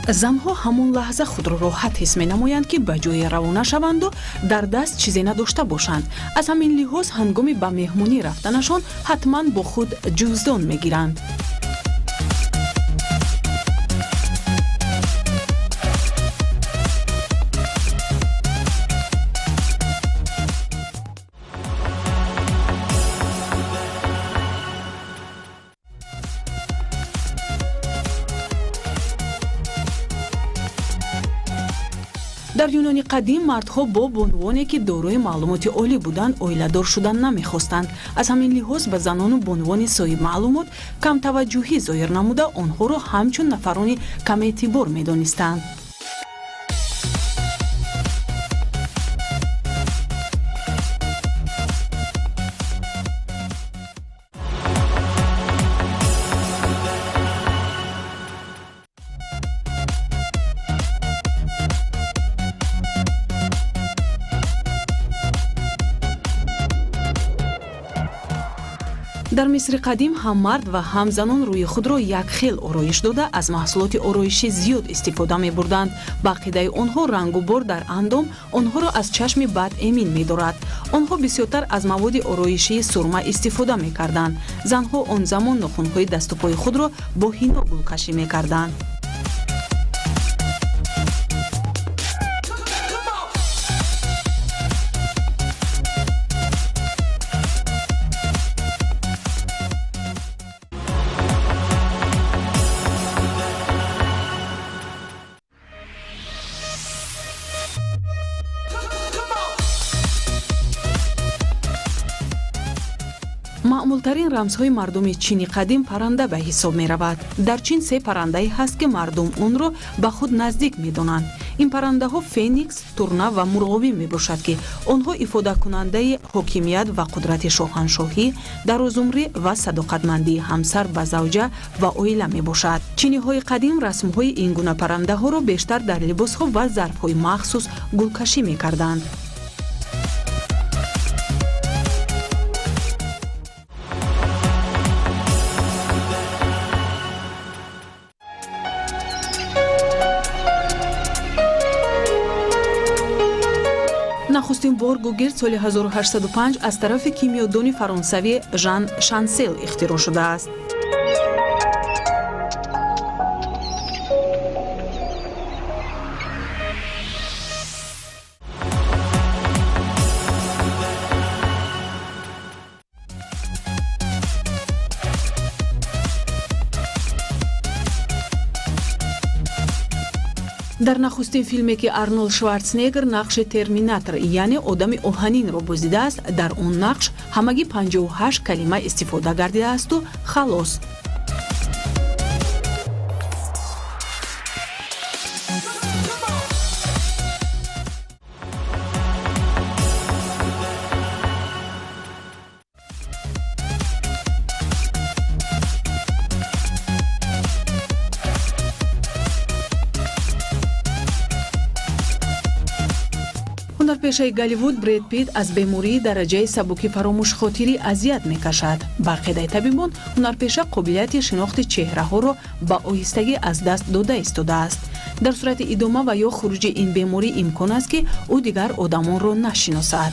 занҳо ҳамон лаҳза худро роҳат ҳис менамоянд ки ба ҷое равона шаванду дар даст чизе надошта бошанд. аз ҳамин лиҳоз ҳангоми ба меҳмонӣ рафтанашон ҳатман бо худ ҷуздон мегиранд. дар юнони қадим мардҳо бо бонувоне ки дорои маълумоти олӣ буданд оиладор шудан намехостанд. аз ҳамин лиҳоз ба занону бонувони соҳиб маълумот камтаваҷҷӯҳӣ зоҳир намуда онҳоро ҳамчун нафарони камеътибор медонистанд. дар мисри қадим ҳам мард ва ҳам занон рӯи худро якхел ороиш дода аз маҳсулоти ороишӣ зиёд истифода мебурданд. ба ақидаи онҳо рангу бор дар андом онҳоро аз чашми бад эмин медорад. онҳо бисёртар аз маводи ороишии сурма истифода мекарданд. занҳо он замон нохунҳои даступои худро бо ҳино гулкашӣ мекарданд. маъмултарин рамзҳои мардуми чини қадим парранда ба ҳисоб меравад. дар чин се паррандае ҳаст ки мардум онро ба худ наздик медонанд. ин паррандаҳо феникс, турна ва мурғовӣ мебошад ки онҳо ифодакунандаи ҳокимият ва қудрати шоҳаншоҳӣ, дарозумрӣ ва садоқатмандии ҳамсар ба завҷа ва оила мебошад. чиниҳои қадим расмҳои ин гуна паррандаҳоро бештар дар либосҳо ва зарфҳои махсус гулкашӣ мекарданд. нахустин бор гугирд соли 1805 аз тарафи кимиёдони фаронсавӣ Жан Шансел ихтироъ шудааст. дар нахустин филме ки Арнолд Шварценеггер нақши терминатор яъне одами оҳанинро бозидааст, дар он нақш ҳамагӣ 58 калима истифода гардидаасту халос. ҳунарпешаи Голливуд Бред Питт аз бемории дараҷаи сабуки фаромӯшхотирӣ азият мекашад. ба ақидаи табибон ҳунарпеша қобилияти шинохти чеҳраҳоро ба оҳистагӣ аз даст дода истодааст. дар сурати идома ва ё хуруҷи ин беморӣ имкон аст ки ӯ дигар одамонро нашиносад.